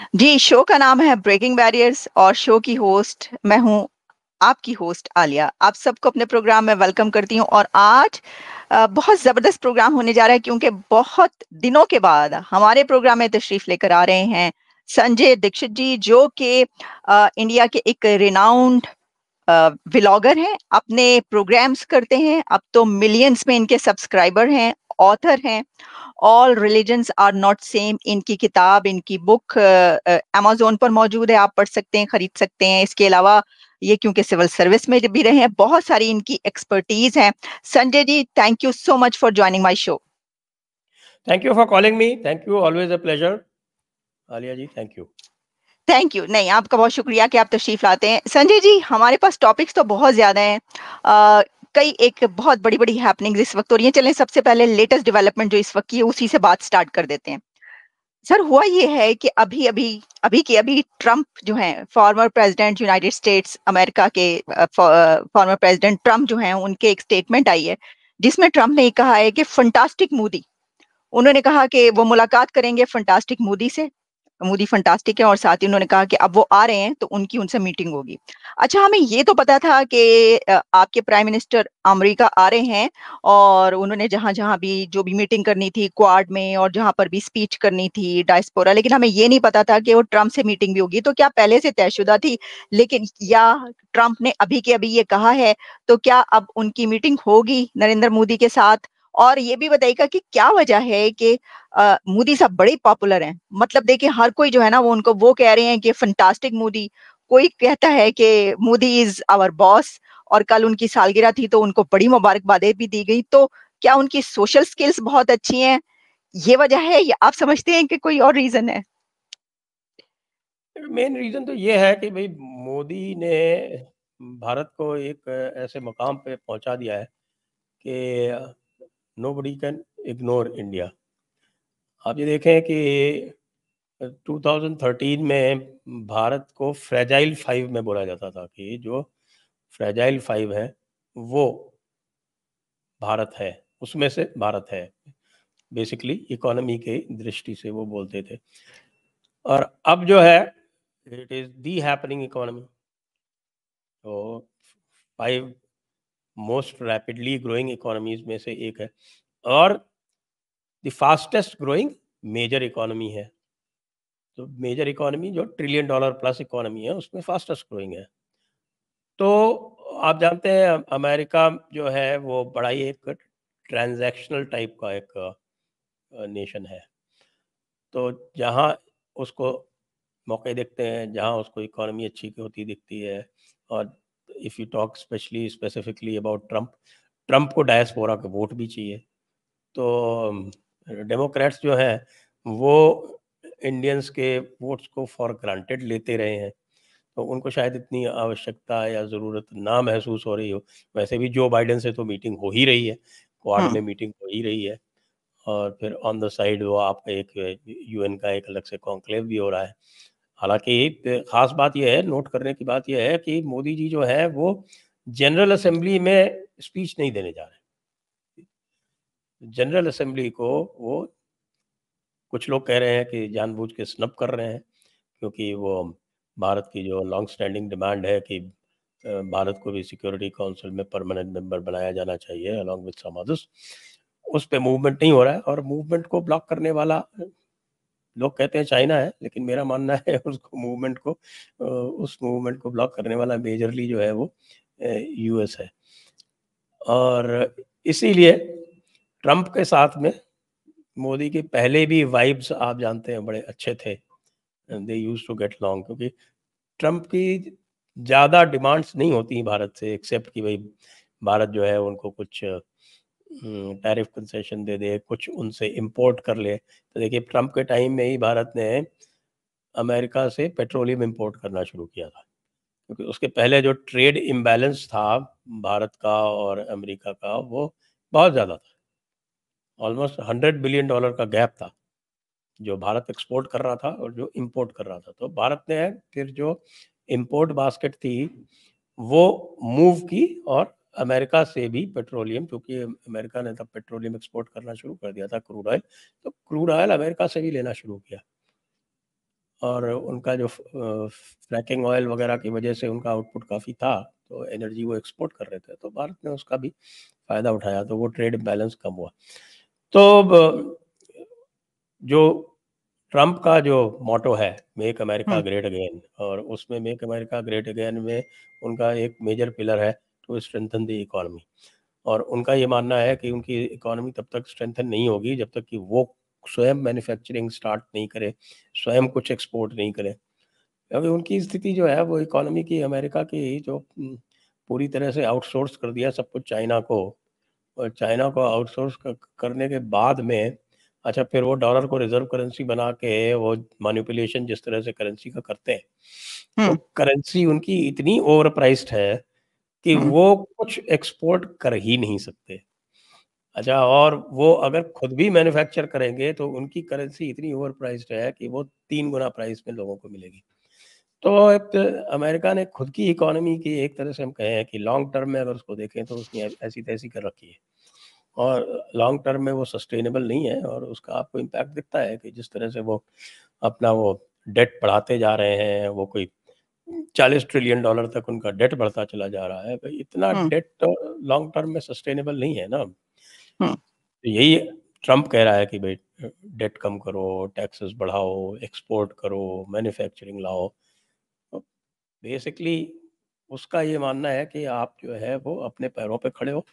जी, show का नाम है ब्रेकिंग बैरियर्स और शो की होस्ट मैं हूँ, आपकी होस्ट आलिया। आप सबको अपने प्रोग्राम में वेलकम करती हूँ और आज बहुत ज़बरदस्त प्रोग्राम होने जा रहा है क्योंकि बहुत दिनों के बाद हमारे प्रोग्राम में तशरीफ़ लेकर आ रहे हैं संजय दीक्षित जी, जो कि इंडिया के एक रिनाउंड व्लॉगर हैं, अपने प्रोग्राम्स करते हैं, अब तो मिलियंस में इनके सब्सक्राइबर हैं, ऑथर हैं। All religions are not same, इनकी किताब, इनकी बुक अमेज़न पर मौजूद है, आप पढ़ सकते हैं, खरीद सकते हैं। इसके अलावा ये क्योंकि सिविल सर्विस में भी रहे हैं, बहुत सारी इनकी एक्सपर्टीज़ हैं। Sanjay ji, thank you so much for joining my show. Thank you for calling me. Thank you, always a pleasure. Alia ji, thank you. Thank you. नहीं, आपका बहुत शुक्रिया कि आप तशरीफ़ लाते हैं। संजय जी, हमारे पास टॉपिक्स तो बहुत ज़्यादा हैं। कई एक बहुत बड़ी-बड़ी हैपनिंग्स इस वक़्त हो रही हैं। चलें सबसे पहले लेटेस्ट डेवलपमेंट जो इस वक़्त की है, उसी से बात स्टार्ट कर देते हैं। सर, हुआ ये है कि अभी ट्रम्प जो हैं, former president United states America के फॉर्मर प्रेसिडेंट ट्रम्प जो हैं, उनके एक स्टेटमेंट आई है, जिसमें ट्रम्प ने ये कहा है कि फंटास्टिक मोदी, उन्होंने कहा कि वो मुलाकात करेंगे फंटास्टिक मोदी से, मोदी फंटास्टिक है और साथ ही उन्होंने कहा कि अब वो आ रहे हैं तो उनकी उनसे मीटिंग होगी। अच्छा, हमें ये तो पता था कि आपके प्राइम मिनिस्टर अमेरिका आ रहे हैं और उन्होंने जहाँ-जहाँ भी जो भी मीटिंग करनी थी क्वाड में और जहाँ पर भी स्पीच करनी थी डायस्पोरा, लेकिन हमें ये नहीं पता था कि वो ट्रम्प से मीटिंग भी होगी। तो क्या पहले से तयशुदा थी? लेकिन या ट्रम्प ने अभी के अभी ये कहा है, तो क्या अब उनकी मीटिंग होगी नरेंद्र मोदी के साथ? और ये भी बताइएगा कि क्या वजह है कि मोदी साहब बड़े पॉपुलर हैं। मतलब देखिए हर कोई जो है ना वो उनको वो कह रहे हैं कि फैंटास्टिक मोदी, कोई कहता है कि मोदी इज़ आवर बॉस और कल उनकी सालगिरह थी तो उनको बड़ी मुबारकबादें भी दी गई। तो क्या उनकी सोशल स्किल्स बहुत अच्छी हैं? ये वजह है या आप समझते हैं कि कोई और रीज़न है? मेन रीज़न तो ये है कि भई मोदी ने भारत को एक ऐसे मकाम पे पहुंचा दिया है कि नोबडी कैन इग्नोर इंडिया। आप ये देखें कि 2013 में भारत को फ्रेजाइल 5 में बोला जाता था कि जो फ्रेजाइल 5 है, वो भारत है, उसमें से भारत है। बेसिकली इकोनॉमी की दृष्टि से वो बोलते थे। और अब जो है, it is the happening economy. तो 5 मोस्ट रैपिडली ग्रोइंग इकोनॉमीज में से एक है और the fastest growing major economy है। तो मेजर इकोनॉमी जो ट्रिलियन डॉलर प्लस इकोनॉमी है, उसमें फास्टेस्ट ग्रोइंग है। तो आप जानते हैं अमेरिका जो है वो बड़ा ही एक ट्रांजैक्शनल टाइप का एक नेशन है। तो जहाँ उसको मौके दिखते हैं, जहाँ उसको इकोनॉमी अच्छी होती दिखती है। और if you talk specifically about Trump, Trump को डायस्पोरा के वोट भी चाहिए। तो डेमोक्रेट्स जो हैं वो इंडियंस के वोट्स को फॉर ग्रांटेड लेते रहे हैं। तो उनको शायद इतनी आवश्यकता या ज़रूरत ना महसूस हो रही हो। वैसे भी जो बाइडेन से तो मीटिंग हो ही रही है, क्वाड हुँ। में मीटिंग हो ही रही है। और फिर ऑन द साइड वो आपका एक यूएन का एक अलग से कॉन्क्लेव भी हो रहा है। हालाँकि ख़ास बात ये है, नोट करने की बात ये है कि मोदी जी जो है वो जनरल असेंबली में स्पीच नहीं देने जा रहे हैं। जनरल असेंबली को वो, कुछ लोग कह रहे हैं कि जानबूझ के स्नब कर रहे हैं, क्योंकि वो भारत की जो लॉन्ग स्टैंडिंग डिमांड है कि भारत को भी सिक्योरिटी काउंसिल में परमानेंट मेंबर बनाया जाना चाहिए अलॉन्ग विद सम अदर्स, उस पे मूवमेंट नहीं हो रहा है। और मूवमेंट को ब्लॉक करने वाला लोग कहते हैं चाइना है, लेकिन मेरा मानना है उसको मूवमेंट को उस मूवमेंट को ब्लॉक करने वाला मेजरली जो है वो यूएस है। और इसीलिए ट्रम्प के साथ में मोदी के पहले भी वाइब्स आप जानते हैं बड़े अच्छे थे। They used to get long, क्योंकि ट्रम्प की ज़्यादा डिमांड्स नहीं होती भारत से, एक्सेप्ट कि भाई भारत जो है उनको कुछ टैरिफ कंसेशन दे दे, कुछ उनसे इंपोर्ट कर ले। तो देखिए ट्रम्प के टाइम में ही भारत ने अमेरिका से पेट्रोलियम इंपोर्ट करना शुरू किया था, क्योंकि उसके पहले जो ट्रेड इम्बैलेंस था भारत का और अमेरिका का, वो बहुत ज़्यादा था। ऑलमोस्ट $100 बिलियन का गैप था, जो भारत एक्सपोर्ट कर रहा था और जो इंपोर्ट कर रहा था। तो भारत ने फिर जो इंपोर्ट बास्केट थी वो मूव की, और अमेरिका से भी पेट्रोलियम, क्योंकि अमेरिका ने तब पेट्रोलियम एक्सपोर्ट करना शुरू कर दिया था, क्रूड ऑयल। तो क्रूड ऑयल अमेरिका से भी लेना शुरू किया। और उनका जो फ्रैकिंग ऑयल वगैरह की वजह से उनका आउटपुट काफ़ी था, तो एनर्जी वो एक्सपोर्ट कर रहे थे, तो भारत ने उसका भी फ़ायदा उठाया, तो वो ट्रेड बैलेंस कम हुआ। तो जो ट्रम्प का जो मोटो है मेक अमेरिका हुँ, ग्रेट अगेन, और उसमें मेक अमेरिका ग्रेट अगेन में उनका एक मेजर पिलर है टू स्ट्रेंथन द इकोनॉमी। और उनका ये मानना है कि उनकी इकोनॉमी तब तक स्ट्रेंथन नहीं होगी जब तक कि वो स्वयं मैन्युफैक्चरिंग स्टार्ट नहीं करे, स्वयं कुछ एक्सपोर्ट नहीं करे। क्योंकि उनकी स्थिति जो है वो इकोनॉमी की अमेरिका की जो पूरी तरह से आउटसोर्स कर दिया सब कुछ चाइना को, और चाइना को आउटसोर्स करने के बाद में अच्छा फिर वो डॉलर को रिजर्व करेंसी बना के वो मैनिपुलेशन जिस तरह से करेंसी का करते हैं, तो हुँ, करेंसी उनकी इतनी ओवर प्राइस्ड है कि हुँ, वो कुछ एक्सपोर्ट कर ही नहीं सकते। अच्छा, और वो अगर खुद भी मैन्युफैक्चर करेंगे तो उनकी करेंसी इतनी ओवर प्राइस्ड है कि वो 3 गुना प्राइस में लोगों को मिलेगी। तो एक अमेरिका ने खुद की इकोनॉमी की एक तरह से हम कहें कि लॉन्ग टर्म में अगर उसको देखें तो उसने ऐसी-तैसी कर रखी है। और लॉन्ग टर्म में वो सस्टेनेबल नहीं है, और उसका आपको इम्पैक्ट दिखता है कि जिस तरह से वो अपना वो डेट बढ़ाते जा रहे हैं, वो कोई 40 ट्रिलियन डॉलर तक उनका डेट बढ़ता चला जा रहा है। भई इतना हुँ, डेट तो लॉन्ग टर्म में सस्टेनेबल नहीं है ना। हुँ, तो यही ट्रम्प कह रहा है कि भई डेट कम करो, टैक्सेस बढ़ाओ, एक्सपोर्ट करो, मैन्युफैक्चरिंग लाओ। तो बेसिकली उसका ये मानना है कि आप जो है वो अपने पैरों पे खड़े हो,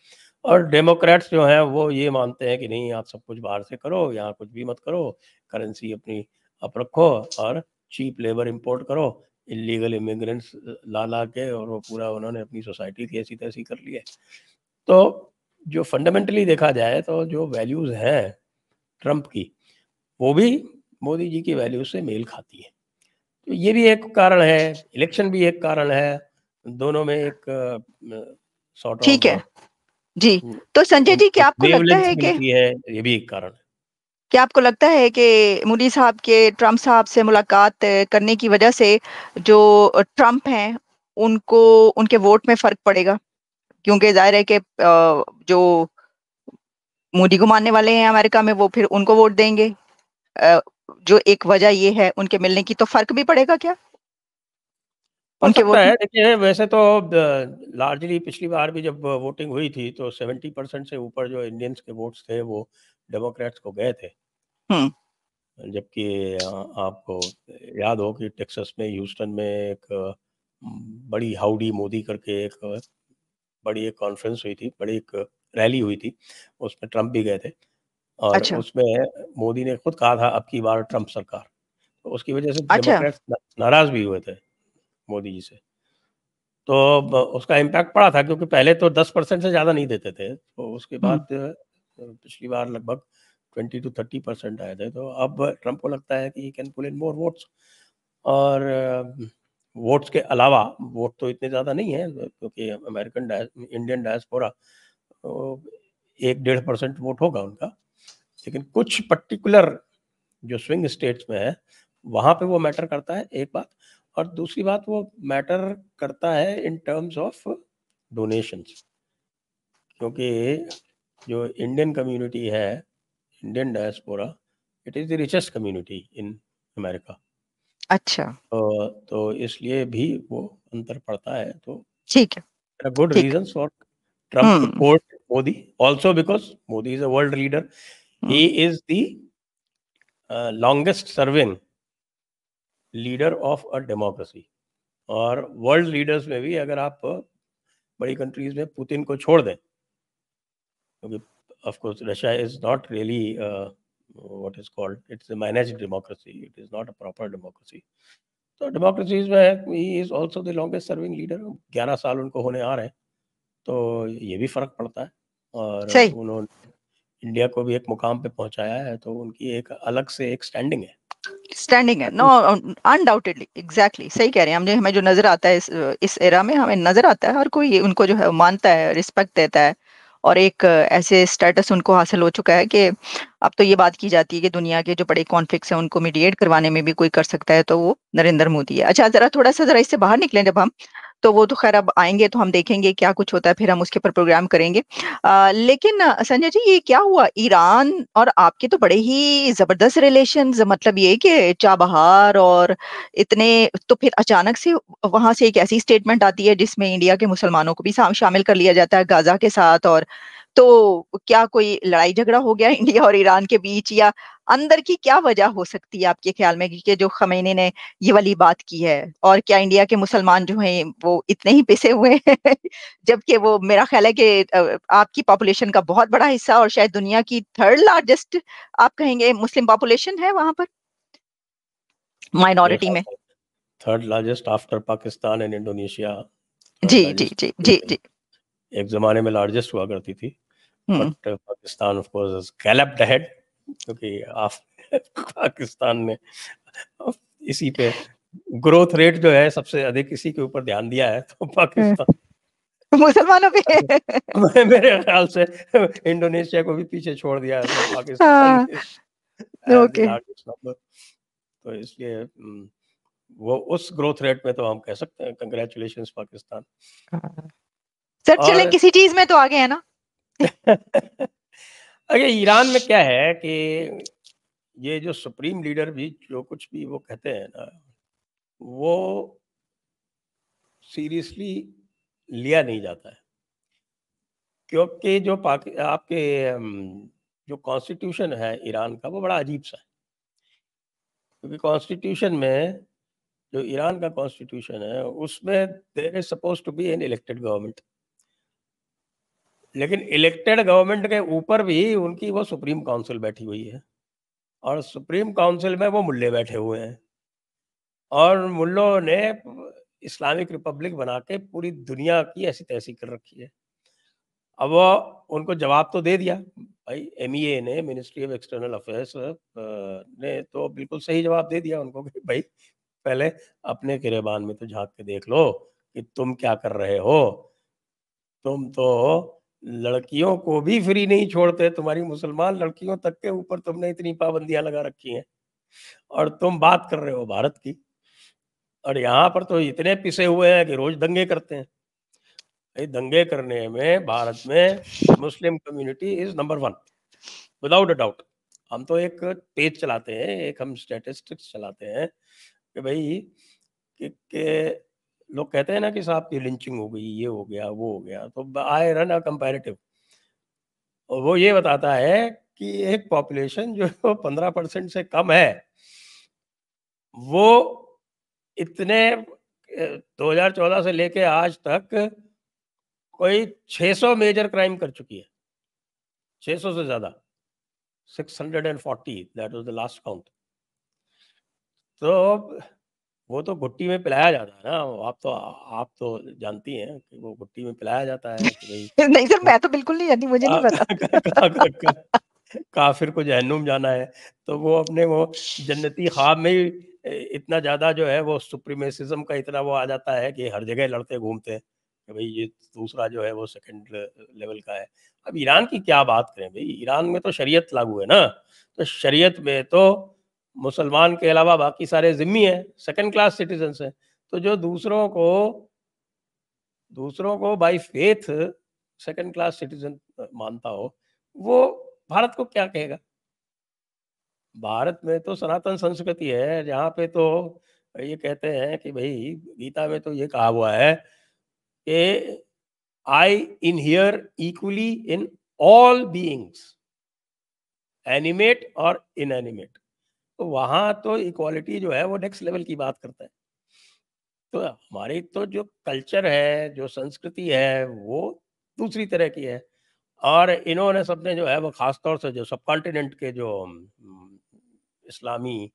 और डेमोक्रेट्स जो हैं वो ये मानते हैं कि नहीं, आप सब कुछ बाहर से करो, यहाँ कुछ भी मत करो, करेंसी अपनी आप रखो, और चीप लेबर इंपोर्ट करो, इल्लीगल इमिग्रेंट्स ला के, और वो पूरा उन्होंने अपनी सोसाइटी की ऐसी तैसी कर ली है। तो जो फंडामेंटली देखा जाए तो जो वैल्यूज़ हैं ट्रम्प की, वो भी मोदी जी की वैल्यूज़ से मेल खाती है। तो ये भी एक कारण है, इलेक्शन भी एक कारण है, दोनों में एक सॉर्ट ठीक है। ऑफ जी, तो संजय जी उनको क्या आपको लगता वेवलेंथ है कि मिलती है, ये भी एक कारण है। क्या आपको लगता है कि मोदी साहब के ट्रम्प साहब से मुलाकात करने की वजह से जो ट्रम्प हैं, उनको उनके वोट में फ़र्क पड़ेगा? क्योंकि ज़ाहिर है कि जो मोदी को मानने वाले हैं अमेरिका में, वो फिर उनको वोट देंगे। अ, जो एक वजह ये है उनके मिलने की, तो फ़र्क भी पड़ेगा क्या हो उनके सकता वोट है, में? देखिए वैसे तो लार्जली पिछली बार भी जब वोटिंग हुई थी तो 70% से ऊपर जो इंडियंस के वोट्स थे वो डेमोक्रेट्स को गए थे। हुँ, जबकि आपको याद हो कि टेक्सास में, ह्यूस्टन में एक बड़ी हाउडी मोदी करके एक बड़ी एक कॉन्फ्रेंस हुई थी, बड़ी एक रैली हुई थी, उसमें ट्रम्प भी गए थे, और अच्छा, उसमें मोदी ने खुद कहा था अब की बार ट्रम्प सरकार। तो उसकी वजह से अच्छा। डेमोक्रेट्स नाराज़ भी हुए थे मोदी जी से। तो ब उसका इम्पैक्ट पड़ा था क्योंकि पहले तो 10% से ज़्यादा नहीं देते थे। तो उसके हुँ, बाद पिछली बार लगभग 20 टू 30% आए थे। तो अब ट्रम्प को लगता है कि he can pull in more votes, और वोट्स के अलावा वोट तो इतने ज़्यादा नहीं हैं क्योंकि अमेरिकन इंडियन डायस्पोरा तो 1 डेढ़ परसेंट वोट होगा उनका। लेकिन कुछ पर्टिकुलर जो स्विंग स्टेट्स में है, वहाँ पे वो मैटर करता है, एक बात। और दूसरी बात वो मैटर करता है इन टर्म्स ऑफ डोनेशंस, क्योंकि जो इंडियन कम्युनिटी है, Indian diaspora, it is the richest community in America. अच्छा, तो इसलिए भी वो अंतर पड़ता है। तो ठीक है, गुड ठीक। Reasons for Trump to hmm, court Modi, also because Modi is a world leader. Hmm, he is the longest serving leader of a democracy. और वर्ल्ड लीडर्स में भी अगर आप बड़ी कंट्रीज में पुतिन को छोड़ दें, क्योंकि of course Russia is not really what is called, it's a managed democracy, it is not a proper democracy. तो डेमोक्रेसीज में he is also the longest serving leader, 11 साल उनको होने आ रहे हैं, तो ये भी फर्क पड़ता है। और सही। उन्होंने इंडिया को भी एक मुकाम पे पहुंचाया है, तो उनकी एक अलग से एक स्टैंडिंग है। स्टैंडिंग है, नो, अनडाउटेडली, एग्जैक्टली सही कह रहे हैं। हमें हमें जो नजर आता है इस एरा में, हमें नजर आता है हर कोई उनको जो है मानता है, रिस्पेक्ट देता है, और एक ऐसे स्टेटस उनको हासिल हो चुका है कि अब तो ये बात की जाती है कि दुनिया के जो बड़े कॉन्फ्लिक्ट्स हैं उनको मीडिएट करवाने में भी कोई कर सकता है तो वो नरेंद्र मोदी है। अच्छा, जरा थोड़ा सा जरा इससे बाहर निकलें जब हम, तो वो तो खैर अब आएंगे तो हम देखेंगे क्या कुछ होता है, फिर हम उसके ऊपर प्रोग्राम करेंगे। लेकिन संजय जी, ये क्या हुआ ईरान और आपके तो बड़े ही जबरदस्त रिलेशंस, मतलब ये कि चाबहार और इतने, तो फिर अचानक से वहां से एक ऐसी स्टेटमेंट आती है जिसमें इंडिया के मुसलमानों को भी शामिल कर लिया जाता है गाजा के साथ। और तो क्या कोई लड़ाई झगड़ा हो गया इंडिया और ईरान के बीच, या अंदर की क्या वजह हो सकती है आपके ख्याल में कि जो खमेनी ने ये वाली बात की है? और क्या इंडिया के मुसलमान जो हैं वो इतने ही पिसे हुए हैं जबकि वो, मेरा ख्याल है कि आपकी पॉपुलेशन का बहुत बड़ा हिस्सा और शायद दुनिया की थर्ड लार्जेस्ट आप कहेंगे मुस्लिम पॉपुलेशन है वहां पर, मेरे माइनॉरिटी ख्याल में। से third largest after Pakistan and Indonesia, जी थर्ड जी लार्जेस्ट जी कंट्री जी है। जी। एक ज़माने में लार्जेस्ट हुआ करती थी, but hmm. Pakistan of course has galloped ahead, क्योंकि आप पाकिस्तान ने इसी पे ग्रोथ रेट जो है सबसे अधिक इसी के ऊपर ध्यान दिया है, तो पाकिस्तान मुसलमानों पे मेरे ख्याल से इंडोनेशिया को भी पीछे छोड़ दिया है, तो पाकिस्तान हाँ। Has the okay. Largest number. तो इसलिए वो उस ग्रोथ रेट में तो हम कह सकते हैं कंग्रेचुलेशंस पाकिस्तान। सर चलें, और किसी चीज में तो आगे है ना। अरे ईरान में क्या है कि ये जो सुप्रीम लीडर भी जो कुछ भी वो कहते हैं ना, वो सीरियसली लिया नहीं जाता है, क्योंकि जो आपके जो कॉन्स्टिट्यूशन है ईरान का वो बड़ा अजीब सा है। क्योंकि कॉन्स्टिट्यूशन में, जो ईरान का कॉन्स्टिट्यूशन है उसमें there is suppose to be an elected government, लेकिन इलेक्टेड गवर्नमेंट के ऊपर भी उनकी वो सुप्रीम काउंसिल बैठी हुई है, और सुप्रीम काउंसिल में वो मुल्ले बैठे हुए हैं, और मुल्लों ने इस्लामिक रिपब्लिक बना के पूरी दुनिया की ऐसी तैसी कर रखी है। अब वो उनको जवाब तो दे दिया भाई, एमईए ने, मिनिस्ट्री ऑफ एक्सटर्नल अफेयर्स ने तो बिल्कुल सही जवाब दे दिया उनको कि भाई पहले अपने गिरेबान में तो झांक के देख लो कि तुम क्या कर रहे हो। तुम तो लड़कियों को भी फ्री नहीं छोड़ते, तुम्हारी मुसलमान लड़कियों तक के ऊपर तुमने इतनी पाबंदियां लगा रखी हैं, और तुम बात कर रहे हो भारत की, और यहाँ पर तो इतने पिसे हुए हैं कि रोज दंगे करते हैं। भाई दंगे करने में भारत में Muslim community is number one, without a doubt. हम तो एक पेज चलाते हैं, एक हम स्टैटिस्टिक्स चलाते हैं कि भाई कि लोग कहते हैं ना कि साहब की लिंचिंग हो गई, ये हो गया, वो हो गया, तो आई रन अ कंपैरेटिव, और वो ये बताता है कि एक पॉपुलेशन जो 15% से कम है, वो इतने 2014 से लेके आज तक कोई 600 मेजर क्राइम कर चुकी है, 600 से ज़्यादा, 640, that was the last count. तो वो तो घुट्टी में पिलाया जाता है ना, आप तो जानती हैं कि वो घुट्टी में पिलाया जाता है कि भई नहीं सर, मैं तो बिल्कुल नहीं जानती, मुझे नहीं पता। का काफ़िर को जहन्नुम जाना है, तो वो अपने वो जन्नती ख़्वाब में ही इतना ज़्यादा जो है वो सुप्रीमेसिज़्म का इतना वो आ जाता है कि हर जगह लड़ते घूमते हैं कि भई ये दूसरा जो है वो सेकंड लेवल का है। अब ईरान की क्या बात करें भई, ईरान में तो शरीयत लागू है ना, तो शरीयत में तो मुसलमान के अलावा बाकी सारे ज़िम्मी हैं, सेकंड क्लास सिटिज़न्स हैं। तो जो दूसरों को by faith second class citizen मानता हो, वो भारत को क्या कहेगा? भारत में तो सनातन संस्कृति है, जहाँ पे तो ये कहते हैं कि भई गीता में तो ये कहा हुआ है कि I inhere equally in all beings, animate और इनएनिमेट। तो वहाँ तो इक्वालिटी जो है वो नेक्स्ट लेवल की बात करता है। तो हमारी तो जो कल्चर है, जो संस्कृति है, वो दूसरी तरह की है। और इन्होंने सबने जो है वो ख़ास तौर से जो सबकॉन्टिनेंट के जो इस्लामी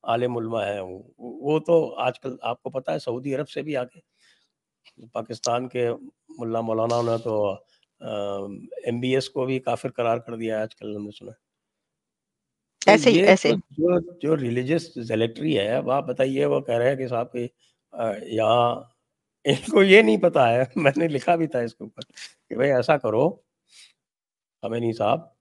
आलिम उलमा हैं, वो तो आजकल आपको पता है सऊदी अरब से भी आगे, पाकिस्तान के मुल्ला मौलानाओं ने तो एमबीएस को भी काफ़िर करार कर दिया है आजकल, हमने सुना है। तो ऐसे ही ये ऐसे तो ही। जो रिलीजियस ज़ेलेट्री है, अब आप बताइए, वो कह रहे हैं कि साहब कि यहाँ इनको ये नहीं पता है मैंने लिखा भी था इसके ऊपर कि भाई ऐसा करो खमेनी साहब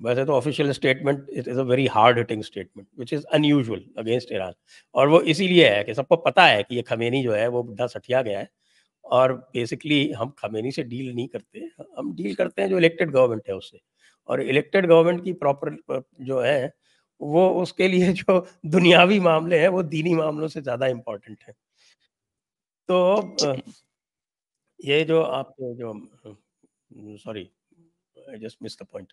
वैसे तो official statement it is a very hard hitting statement which is unusual against Iran, और वो इसीलिए है कि सबको पता है कि ये खमेनी जो है वो बुढ़ा सठिया गया है, और बेसिकली हम खमेनी से डील नहीं करते, हम डील करते हैं जो इलेक्टेड गवर्नमेंट है उससे, और इलेक्टेड गवर्नमेंट की प्रॉपर जो है वो उसके लिए जो दुनियावी मामले हैं वो दीनी मामलों से ज़्यादा इम्पोर्टेंट है। तो ये जो आप जो sorry, I just miss the point,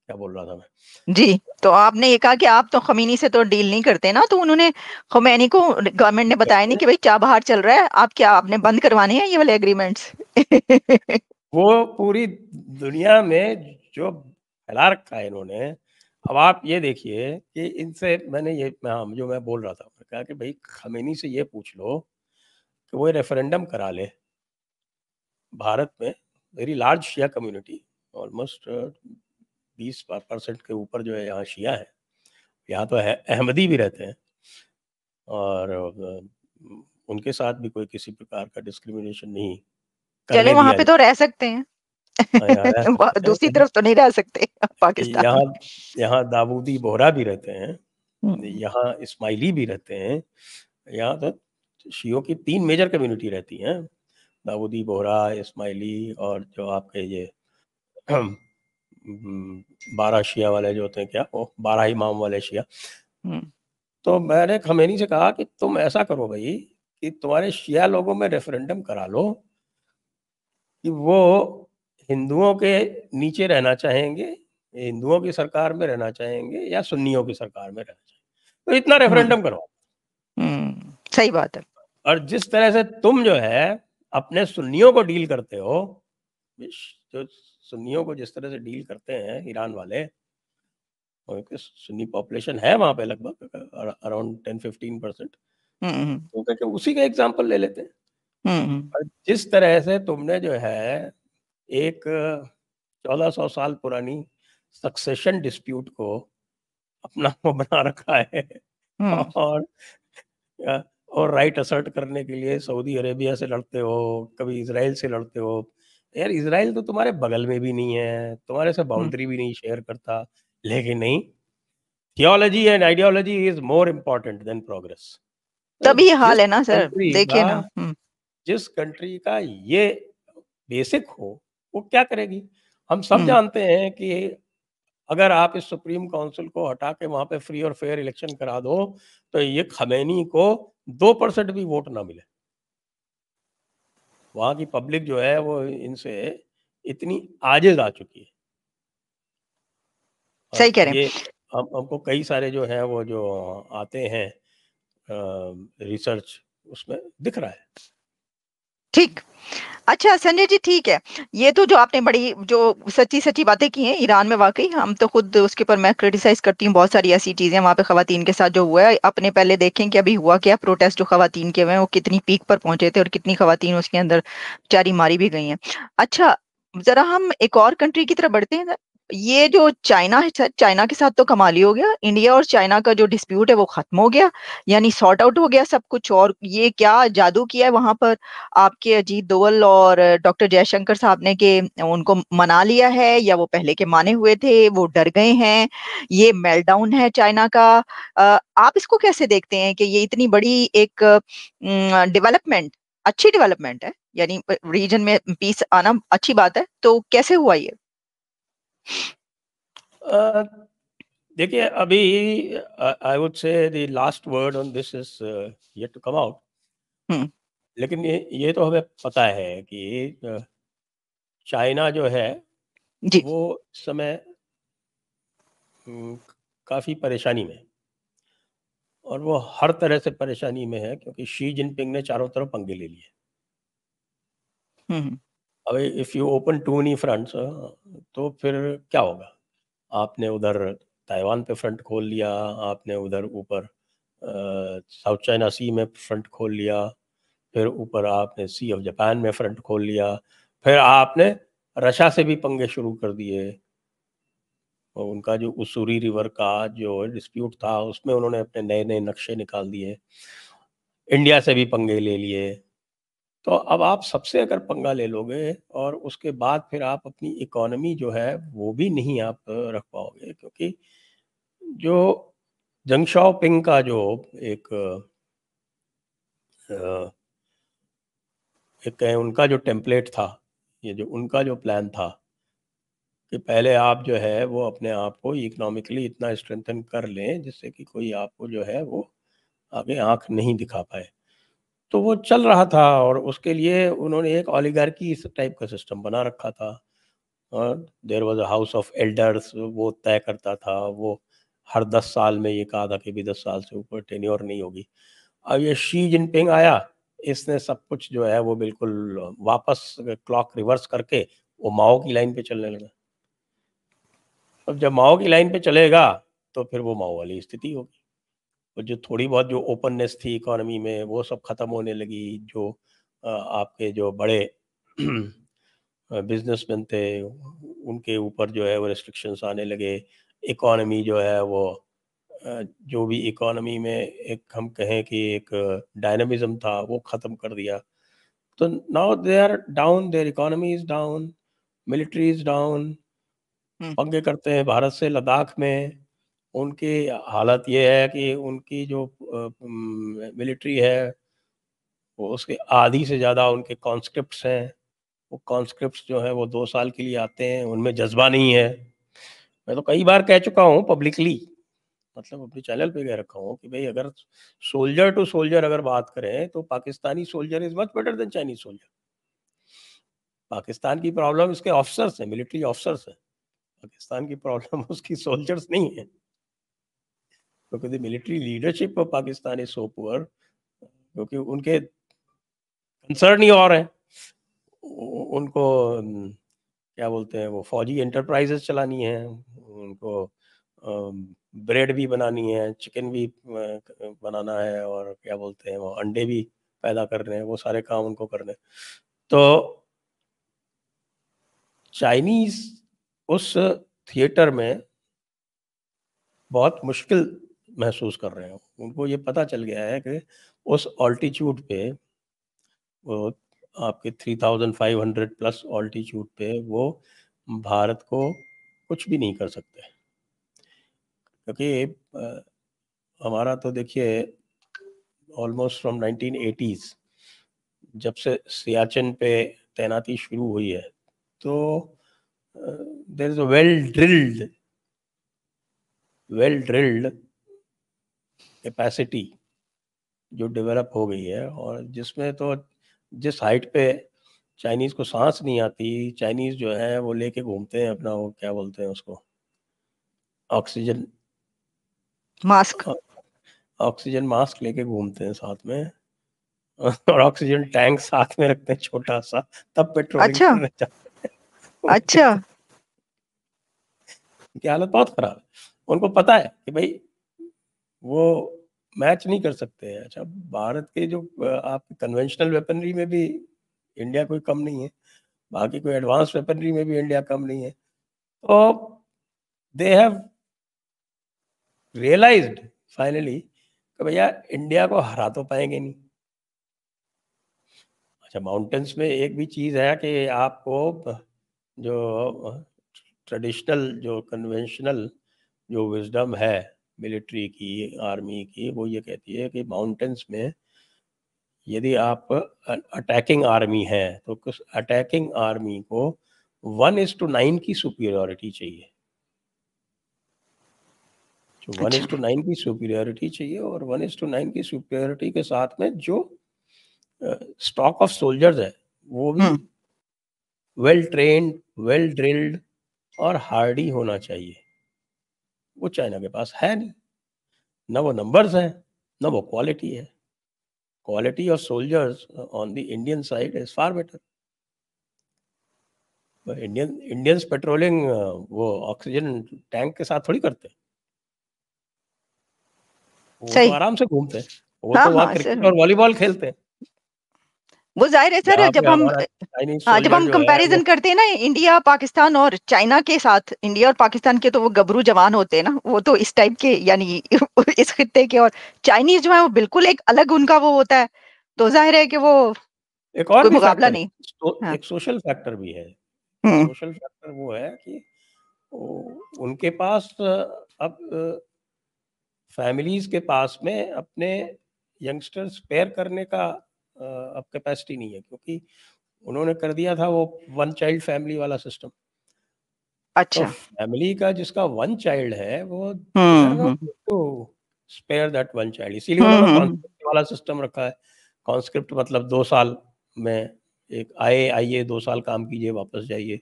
क्या बोल रहा था मैं? जी, तो आपने ये कहा कि आप तो ख़मीनी से तो डील नहीं करते ना, तो उन्होंने ख़ुमैनी को गवर्नमेंट ने बताया नहीं कि भाई चाबहार चल रहा है, आप क्या आपने बंद करवाने हैं ये वाले एग्रीमेंट्स? वो पूरी दुनिया में जो फैला रखा है इन्होंने, अब आप ये देखिए कि इनसे मैंने ये जो मैं बोल रहा था, मैंने कहा कि भाई खमेनी से ये पूछ लो कि वो रेफरेंडम करा ले भारत में, वेरी लार्ज शिया कम्युनिटी, ऑलमोस्ट 20% के ऊपर जो है यहाँ शिया है, यहाँ तो अहमदी भी रहते हैं, और उनके साथ भी कोई किसी प्रकार का डिस्क्रिमिनेशन नहीं चले करने वहाँ दिया पे तो जाए। रह सकते हैं। हाँ, यहाँ रह सकते हैं, दूसरी तरफ तो नहीं रह सकते पाकिस्तान यहाँ में। यहाँ दाऊदी बोहरा भी रहते हैं, हुँ, यहाँ इस्माइली भी रहते हैं, यहाँ तो शियों की 3 मेजर कम्युनिटी रहती हैं, दाऊदी बोहरा, इस्माइली और जो आपके ये 12 शिया वाले जो होते हैं, क्या वो 12 इमाम वाले शिया। हुँ, तो मैंने खमेनी से कहा कि तुम ऐसा करो भई कि तुम्हारे शिया लोगों में रेफरेंडम करा लो कि वो हिंदुओं के नीचे रहना चाहेंगे, हिंदुओं की सरकार में रहना चाहेंगे या सुन्नियों की सरकार में रहना चाहेंगे। तो इतना हुँ, रेफरेंडम करवाओ। सही बात है। और जिस तरह से तुम जो है अपने सुन्नियों को डील करते हो, इस जो सुन्नियों को जिस तरह से डील करते हैं ईरान वाले, और कि सुन्नी पॉपुलेशन है वहाँ पे लगभग अराउंड 10-15%, हुँ, हुँ, तो कहके उसी का एग्ज़ाम्पल ले लेते हैं। हुँ, हुँ, और जिस तरह से तुमने जो है एक 1400 साल पुरानी सक्सेशन डिस्प्यूट को अपना वो बना रखा है, हुँ, और अ, और राइट असर्ट करने के लिए सऊदी अरेबिया से लड़ते हो, कभी इज़राइल से लड़ते हो। यार इज़राइल तो तुम्हारे बगल में भी नहीं है, तुम्हारे से हुँ। बाउंड्री भी नहीं शेयर करता, लेकिन नहीं, theology and ideology is more important then progress. तो तभी ये जिस हाल है ना सर, कंट्री देखिए का ना। हुँ, जिस कंट्री का ये बेसिक हो, वो क्या करेगी? हम सब हुँ, जानते हैं कि अगर आप इस सुप्रीम काउंसिल को हटा के वहाँ पे फ्री और फेयर इलेक्शन करा दो, तो ये खमैनी को 2% भी वोट ना मिले। वहाँ की पब्लिक जो है वो इनसे इतनी आजिज़ आ चुकी है, सही और कह रहे ये हैं। हमको कई सारे जो हैं वो जो आते हैं रिसर्च, उसमें दिख रहा है। ठीक। अच्छा संजय जी ठीक है। ये तो जो आपने बड़ी जो सच्ची-सच्ची बातें की हैं ईरान में वाक़ई हम तो खुद उसके ऊपर मैं क्रिटिसाइज़ करती हूँ बहुत सारी ऐसी चीज़ें वहाँ पे ख़वातीन के साथ जो हुआ है। अपने पहले देखें कि अभी हुआ क्या प्रोटेस्ट जो ख़वातीन के हुए हैं वो कितनी पीक पर पहुँचे थे और कितनी ख़वातीन उसके अंदर बेचारी मारी भी गई हैं। अच्छा, ज़रा हम एक और कंट्री की तरफ बढ़ते हैं। ये जो चाइना है सर, चाइना के साथ तो कमाल ही हो गया। इंडिया और चाइना का जो डिस्प्यूट है वो ख़त्म हो गया, यानी सॉर्ट आउट हो गया सब कुछ और ये क्या जादू किया है वहाँ पर आपके अजीत दोवल और डॉक्टर जयशंकर साहब ने कि उनको मना लिया है या वो पहले के माने हुए थे, वो डर गए हैं, ये मेल्टडाउन है चाइना का। आप इसको कैसे देखते हैं कि ये इतनी बड़ी एक डेवलपमेंट, अच्छी डेवलपमेंट है, यानी रीजन में पीस आना अच्छी बात है, तो कैसे हुआ ये? अ, देखिए अभी I would say the last word on this is yet to come out, हुँ, लेकिन ये तो हमें पता है कि चाइना जो है जी। वो इस समय काफ़ी परेशानी में है, और वो हर तरह से परेशानी में है क्योंकि शी जिनपिंग ने चारों तरफ पंगे ले लिए। हुँ, हुँ, अब if you open to many fronts तो फिर क्या होगा? आपने उधर ताइवान पे फ्रंट खोल लिया, आपने उधर ऊपर साउथ चाइना सी में फ्रंट खोल लिया, फिर ऊपर आपने सी ऑफ जापान में फ्रंट खोल लिया, फिर आपने रशिया से भी पंगे शुरू कर दिए, और उनका जो उसूरी रिवर का जो डिस्प्यूट था उसमें उन्होंने अपने नए-नए नक्शे निकाल दिए। इंडिया से भी पंगे ले लिए, तो अब आप सबसे अगर पंगा ले लोगे और उसके बाद फिर आप अपनी इकोनॉमी जो है वो भी नहीं आप रख पाओगे, क्योंकि जो जंग शाओपिंग का जो एक एक उनका जो टेम्पलेट था, ये जो उनका जो प्लान था कि पहले आप जो है वो अपने आप को इकोनॉमिकली इतना स्ट्रेंथन कर लें जिससे कि कोई आपको जो है वो आगे आंख नहीं दिखा पाए। तो वो चल रहा था और उसके लिए उन्होंने एक ओलिगार्की इस टाइप का सिस्टम बना रखा था। और there was a house of elders, वो तय करता था, वो हर 10 साल में ये कहा था कि भी 10 साल से ऊपर टेन्योर नहीं होगी। अब ये शी जिनपिंग आया, इसने सब कुछ जो है वो बिल्कुल वापस क्लॉक रिवर्स करके वो माओ की लाइन पे चलने लगा। अब जब माओ की लाइन पे चलेगा तो फिर वो माओ वाली स्थिति होगी। और जो थोड़ी बहुत जो ओपननेस थी इकोनॉमी में वो सब खत्म होने लगी। जो आपके जो बड़े बिजनेसमैन थे उनके ऊपर जो है वो रिस्ट्रिक्शंस आने लगे। इकोनॉमी जो है वो जो भी इकोनॉमी में एक हम कहें कि एक डायनामिज्म था वो ख़त्म कर दिया। तो now they are down, their economy is down, military is down, हुँ। पंगे करते हैं भारत से लद्दाख में। उनकी हालत ये है कि उनकी जो मिलिट्री है वो उसके आधी से ज़्यादा उनके कॉन्स्क्रिप्ट्स हैं। वो कॉन्स्क्रिप्ट्स जो हैं वो 2 साल के लिए आते हैं, उनमें जज़्बा नहीं है। मैं तो कई बार कह चुका हूँ पब्लिकली, मतलब अपने चैनल पे कह रखा हूँ कि भई अगर सोल्जर टू सोल्जर अगर बात करें तो Pakistani soldier is much better than Chinese soldier. Pakistan की प्रॉब्लम इसके ऑफिसर्स हैं, मिलिट्री ऑफिसर्स हैं। पाकिस्तान की प्रॉब्लम उसकी सोल्जर्स नहीं है, क्योंकि the military leadership of Pakistan is so poor, क्योंकि उनके कंसर्न ही और हैं। उ उनको क्या बोलते हैं वो फौजी एंटरप्राइजेज़ चलानी है, उनको ब्रेड भी बनानी है, चिकन भी बनाना है और क्या बोलते हैं वो अंडे भी पैदा कर रहे हैं, वो सारे काम उनको करने हैं। तो चाइनीज़ उस थिएटर में बहुत मुश्किल महसूस कर रहे हैं। उनको ये पता चल गया है कि उस ऑल्टीट्यूड पे वो आपके 3500 प्लस ऑल्टीट्यूड पे वो भारत को कुछ भी नहीं कर सकते। क्योंकि हमारा तो देखिए ऑलमोस्ट फ्रॉम 1980s जब से सियाचिन पे तैनाती शुरू हुई है, तो there is a well drilled capacity जो डेवलप हो गई है, और जिसमें तो जिस हाइट पे चाइनीज़ को साँस नहीं आती, चाइनीज़ जो है वो लेके घूमते हैं अपना वो क्या बोलते हैं उसको ऑक्सीजन मास्क। अ, ऑक्सीजन मास्क लेके घूमते हैं साथ में। और ऑक्सीजन टैंक साथ में रखते हैं छोटा-सा, तब पेट्रोलिंग अच्छा, करने जाते हैं। उनके अच्छा। तो उनकी हालत बहुत ख़राब है। उनको पता है कि भई वो मैच नहीं कर सकते हैं। अच्छा, भारत के जो आप कन्वेंशनल वेपनरी में भी इंडिया कोई कम नहीं है, बाकी कोई एडवांस वेपनरी में भी इंडिया कम नहीं है। तो दे हैव रियलाइज्ड फाइनली कि भैया इंडिया को हरा तो पाएँगे नहीं। अच्छा, माउंटेन्स में एक भी चीज़ है कि आपको जो ट्रेडिशनल जो कन्वेंशनल जो विज़डम है मिलिट्री की, आर्मी की, वो ये कहती है कि माउंटेन्स में यदि आप अटैकिंग आर्मी है तो उस अटैकिंग आर्मी को 1:9 की सुपीरियॉरिटी चाहिए। जो अच्छा। 1:9 की सुपीरियॉरिटी चाहिए, और 1:9 की सुपीरियॉरिटी के साथ में जो स्टॉक ऑफ सोल्जर्स है वो भी हुँ। वेल ट्रेन्ड, वेल ड्रिल्ड और हार्डी होना चाहिए। वो चाइना के पास है नहीं। ना वो नंबर्स हैं, ना वो क्वालिटी है। Quality of soldiers on the Indian side is far better. Indians patrolling वो ऑक्सीजन टैंक के साथ थोड़ी करते हैं। वो तो सही। आराम से घूमते हैं। वो हाँ, तो वहाँ हाँ, क्रिकेट सर। और वॉलीबॉल खेलते हैं। वो ज़ाहिर है सर जहाँ पे जब हम हमारा चाइनीज़ हाँ, जब सोल्जर हम जो है वो कंपैरिज़न करते हैं ना इंडिया, पाकिस्तान और चाइना के साथ, इंडिया और पाकिस्तान के तो वो गबरू जवान होते हैं ना, वो तो इस टाइप के यानी इस खित्ते के, और चाइनीज़ जो है वो बिल्कुल एक अलग उनका वो होता है। तो ज़ाहिर है कि वो एक और कोई भी मुकाबला फैक्टर नहीं। है, हाँ। एक सोशल फैक्टर भी है। एक हम्म। सोशल फैक्टर वो है कि उनके पास अब फैमिलीज के पास में अपने यंगस्टर्स पेयर करने का अब कैपेसिटी नहीं है, क्योंकि उन्होंने कर दिया था वो वन चाइल्ड फैमिली वाला सिस्टम। तो अच्छा। फैमिली का जिसका वन चाइल्ड है वो they are not hmm. To spare that one child, इसीलिए उन्होंने हम्म। कॉन्स्क्रिप्ट वाला सिस्टम रखा है। कॉन्स्क्रिप्ट मतलब 2 साल में एक आइए 2 साल काम कीजिए वापस जाइए।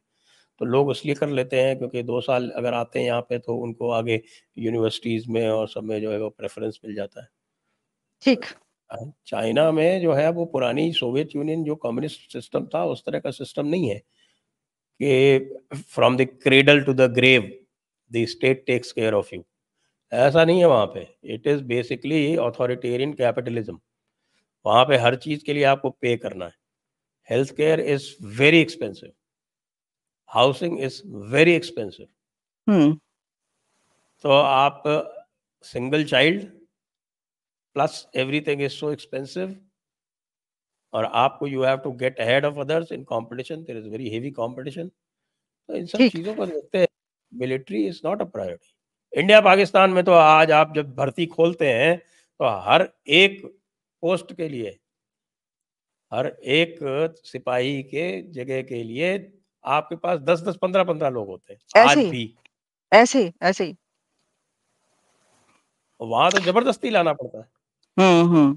तो लोग इसलिए कर लेते हैं क्योंकि 2 साल अगर आते हैं यहाँ पे तो उनको आगे यूनिवर्सिटीज में और सब में जो है वो प्रेफरेंस मिल जाता है। ठीक। चाइना में जो है वो पुरानी सोवियत यूनियन जो कम्युनिस्ट सिस्टम था उस तरह का सिस्टम नहीं है कि from the cradle to the grave the state takes care of you. ऐसा नहीं है वहाँ पे। It is basically authoritarian capitalism. वहाँ पे हर चीज़ के लिए आपको पे करना है। Health care is very expensive, housing is very expensive. Hmm. तो आप single child plus everything is so expensive, और आपको you have to get ahead of others in competition, there is very heavy competition. तो इन सब ठीक। चीज़ों को देखते हैं military is not a priority. India Pakistan में तो आज आप जब भर्ती खोलते हैं तो हर एक पोस्ट के लिए, हर एक सिपाही के जगह के लिए आपके पास 10-10, 15-15 लोग होते हैं ऐसे आज ही। भी। ऐसे ऐसे ही। वहां तो जबरदस्ती लाना पड़ता है। हम्म।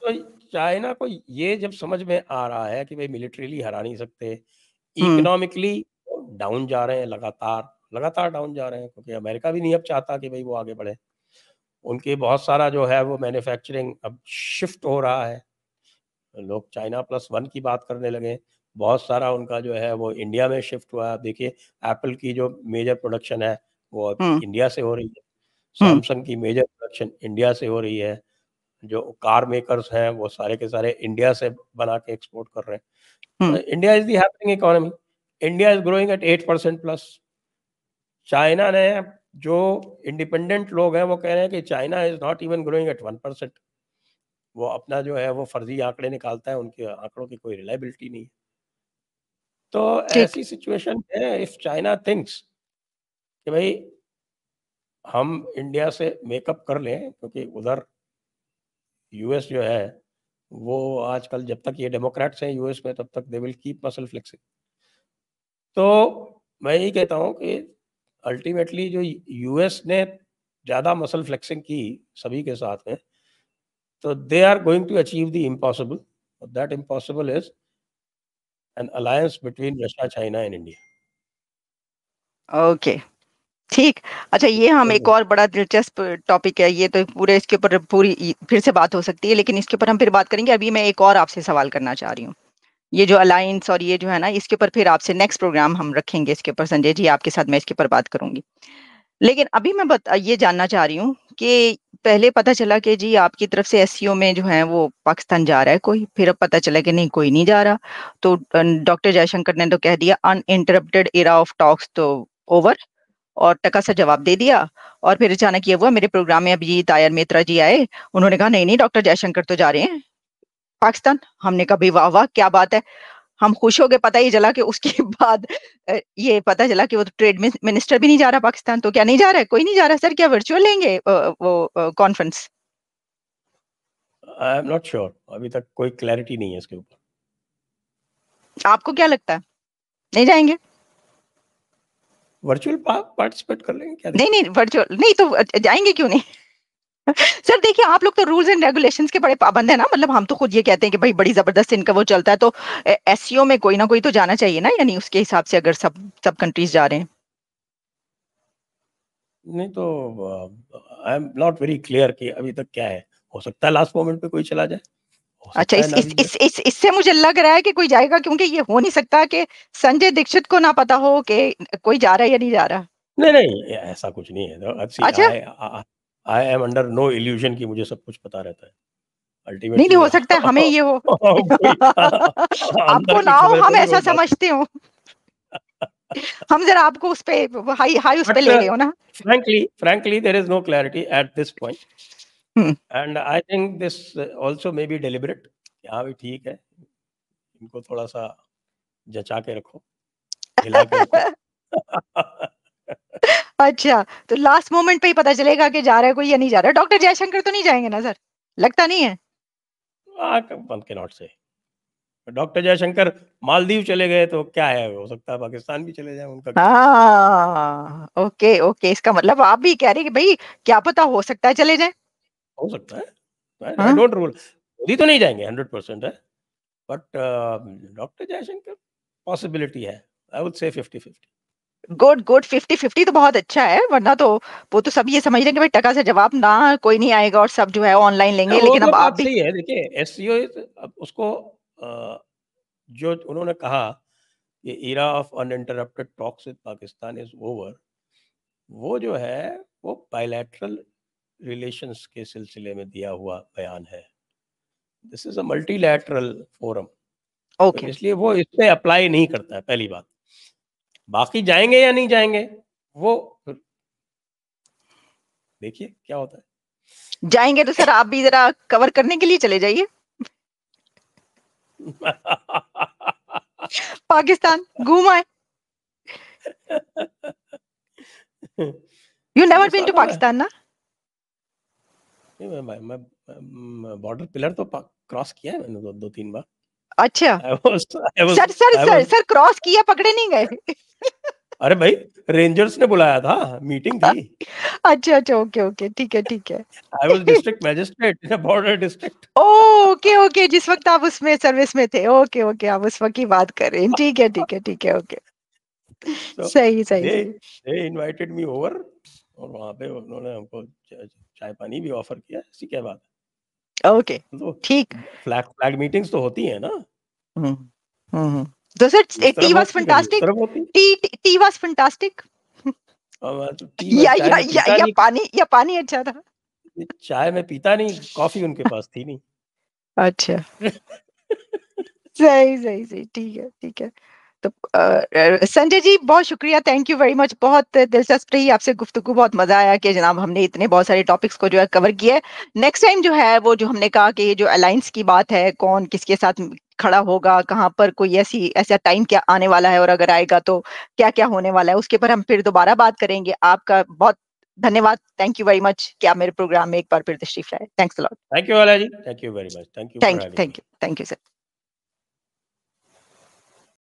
तो चाइना को ये जब समझ में आ रहा है कि भाई मिलिट्रीली हरा नहीं सकते, हम्म। इकोनॉमिकली डाउन जा रहे हैं, लगातार लगातार डाउन जा रहे हैं, क्योंकि अमेरिका भी नहीं अब चाहता कि भाई वो आगे बढ़े। उनके बहुत सारा जो है वो मैन्युफैक्चरिंग अब शिफ्ट हो रहा है। लोग चाइना प्लस वन की बात करने लगे। बहुत सारा उनका जो है वो इंडिया में शिफ्ट हुआ है। आप देखिए एप्पल की जो मेजर प्रोडक्शन है वो अब हम्म। इंडिया से हो रही है। हम्म। सैमसंग की मेजर प्रोडक्शन इंडिया से हो रही है। जो कार मेकर्स हैं वो सारे के सारे इंडिया से बना के एक्सपोर्ट कर रहे हैं। हम्म। तो India is the happening economy. India is growing at 8% plus. China ने, जो इंडिपेंडेंट लोग हैं वो कह रहे हैं कि China is not even growing at 1%। वो अपना जो है वो फर्जी आंकड़े निकालता है, उनके आंकड़ों की कोई रिलायबिलिटी नहीं है। तो ठीक। ऐसी सिचुएशन है, इफ चाइना थिंक्स कि भाई हम इंडिया से मेकअप कर लें, क्योंकि उधर यूएस जो है वो आजकल जब तक ये डेमोक्रेट्स हैं यूएस में तब तक they will keep muscle flexing. तो मैं यही कहता हूँ कि अल्टीमेटली जो यूएस ने ज़्यादा मसल फ्लेक्सिंग की सभी के साथ में, तो they are going to achieve the impossible. That impossible is an alliance between Russia, China and India. Okay. ठीक। अच्छा, ये हम एक और बड़ा दिलचस्प टॉपिक है, ये तो पूरे इसके ऊपर फिर से बात हो सकती है, लेकिन इसके ऊपर हम फिर बात करेंगे। अभी मैं एक और आपसे सवाल करना चाह रही हूँ। ये जो अलायंस और ये जो है ना, इसके ऊपर फिर आपसे नेक्स्ट प्रोग्राम हम रखेंगे, इसके ऊपर संजय जी आपके साथ मैं इसके ऊपर बात करूंगी। लेकिन अभी मैं ये जानना चाह रही हूँ कि पहले पता चला कि जी आपकी तरफ से एससीओ में जो है वो पाकिस्तान जा रहा है कोई, फिर अब पता चला कि नहीं कोई नहीं जा रहा। तो डॉक्टर जयशंकर ने तो कह दिया अनइंटरप्टेड एरा ऑफ टॉक्स तो ओवर, और टका सा जवाब दे दिया। और फिर अचानक ये हुआ, मेरे प्रोग्राम में अभिजीत आयर मित्रा जी आए, उन्होंने कहा नहीं नहीं डॉक्टर जयशंकर तो जा रहे हैं पाकिस्तान। हमने कहा भाई वाह वाह क्या बात है, हम खुश हो गए। पता ही चला कि उसके बाद ये पता चला कि वो तो ट्रेड मिनिस्टर भी नहीं जा रहा पाकिस्तान। तो क्या नहीं जा रहा है, कोई नहीं जा रहा सर? क्या वर्चुअल लेंगे वो conference? I am not sure, अभी तक कोई क्लैरिटी नहीं है इसके ऊपर। आपको क्या लगता है, नहीं जाएंगे? वर्चुअल पार्टिसिपेट कर लेंगे, क्या नहीं दिक्कत नहीं, वर्चुअल नहीं तो जाएंगे क्यों नहीं? सर देखिए, आप लोग तो रूल्स एंड रेगुलेशंस के बड़े पाबंद है ना। मतलब हम तो खुद ये कहते हैं कि भाई बड़ी जबरदस्त इनका वो चलता है, तो एससीओ में कोई ना कोई तो जाना चाहिए ना, यानी उसके हिसाब से अगर सब सब कंट्रीज जा रहे हैं। है? नहीं तो I am not very clear कि अभी तक क्या है। हो सकता है लास्ट मोमेंट पे कोई चला जाए, हो अच्छा, सकता है ना भी जाए। इससे मुझे लग रहा है कि कोई जाएगा, क्योंकि ये हो नहीं सकता कि संजय दीक्षित को ना पता हो कि कोई जा रहा है या नहीं जा रहा। नहीं नहीं, ऐसा कुछ नहीं है। सी अच्छा। I am under no illusion कि मुझे सब कुछ पता रहता है। नहीं नहीं, अल्टीमेटली हो सकता है हमें ये हो। कोई अंदर आपको की ना हो, खबरें हम थोड़ी ऐसा हो पाती। समझते हो। हम जरा आपको उस पे हाई हाई उस पे बट ले रहे हो ना। frankly there is no clarity at this point, hmm. and I think this also may be deliberate। हाँ भी ठीक है, इनको थोड़ा-सा जचा के रखो, हिला के रखो। अच्छा, तो लास्ट मोमेंट पे ही पता चलेगा कि जा रहा है कोई या नहीं जा रहा है। डॉक्टर जयशंकर तो नहीं जाएँगे ना सर? लगता नहीं है? वन कैन नॉट से। डॉक्टर जयशंकर मालदीव चले गए तो क्या है, हो सकता है पाकिस्तान भी चले जाएँ, उनका क्या? हाँ, ओके, ओके, इसका मतलब आप भी कह रहे हैं कि भई क्या पता हो सकता है चले जाएँ? हो सकता है। आई हाँ? डोंट रूल, मोदी तो नहीं जाएँगे 100% है, बट डॉक्टर जयशंकर पॉसिबिलिटी है। आई वुड से 50-50। गुड, गुड 50-50 तो बहुत अच्छा है, वरना तो वो तो सब ये समझ रहे हैं कि भाई टका से जवाब ना कोई नहीं आएगा और सब जो है ऑनलाइन लेंगे, वो लेकिन तो अब आप बात भी सही है। देखिए एससीओ अब उसको जो उन्होंने कहा कि era of uninterrupted talks with Pakistan is over, वो जो है वो बायलैटरल रिलेशंस के सिलसिले में दिया हुआ बयान है। This is a multilateral forum, तो ओके, इसलिए वो इस पे अप्लाई नहीं करता है, पहली बात। बाकी जाएँगे या नहीं जाएँगे, वो फिर देखिए क्या होता है। जाएँगे तो सर आप भी ज़रा कवर करने के लिए चले जाइए, पाकिस्तान घूम आएँ। You never been to Pakistan में पाकिस्तान ना? नहीं, बॉर्डर पिलर तो क्रॉस किया है मैंने 2-3 बार। अच्छा, I was I was sir sir I sir was sir cross किया पकड़े नहीं गए? अरे भाई, रेंजर्स ने बुलाया था, मीटिंग थी। अच्छा, अच्छा, ओके, ओके, ठीक है, ठीक है। I was district magistrate in a border district. Oh! Okay, okay, जिस वक़्त आप उसमें सर्विस में थे। ओके, ओके, आप उस वक़्त की बात कर रहे हैं। ठीक है, ठीक है, ठीक है, ओके। तो सही, सही, दे सही। दे इनवाइटेड मी ओवर और वहाँ पे उन्होंने हमको चाय-पानी भी ऑफ़र किया, ऐसी क्या बात ओके, है। तो ठीक। फ्लैग फ्लैग मीटिंग्स तो होती हैं ना, हुँ, हुँ, हुँ। So जिस तरफ tea was होती है, कभी उस fantastic? तरफ होती है। T was fantastic? मैं तो चाय मैं पीता नहीं, या पानी अच्छा था? चाय मैं पीता नहीं, कॉफ़ी उनके पास थी नहीं। अच्छा, सही, सही, सही, ठीक है, ठीक है। तो संजय जी बहुत शुक्रिया, थैंक यू वेरी मच। बहुत दिलचस्प रही आपसे गुफ्तगू, बहुत मज़ा आया कि जनाब हमने इतने बहुत सारे टॉपिक्स को जो है कवर किया है। नेक्स्ट टाइम जो है वो जो हमने कहा कि ये जो अलायंस की बात है, कौन किसके साथ खड़ा होगा, कहाँ पर कोई ऐसा टाइम क्या आने वाला है और अगर आएगा तो क्या-क्या होने वाला है, उसके ऊपर हम फिर दोबारा बात करेंगे। आपका बहुत धन्यवाद, थैंक यू वेरी मच कि आप मेरे प्रोग्राम में एक बार फिर तशरीफ लाए। Thanks a lot. Thank you Ala ji, thank you very much, thank you for having me. Thank you sir.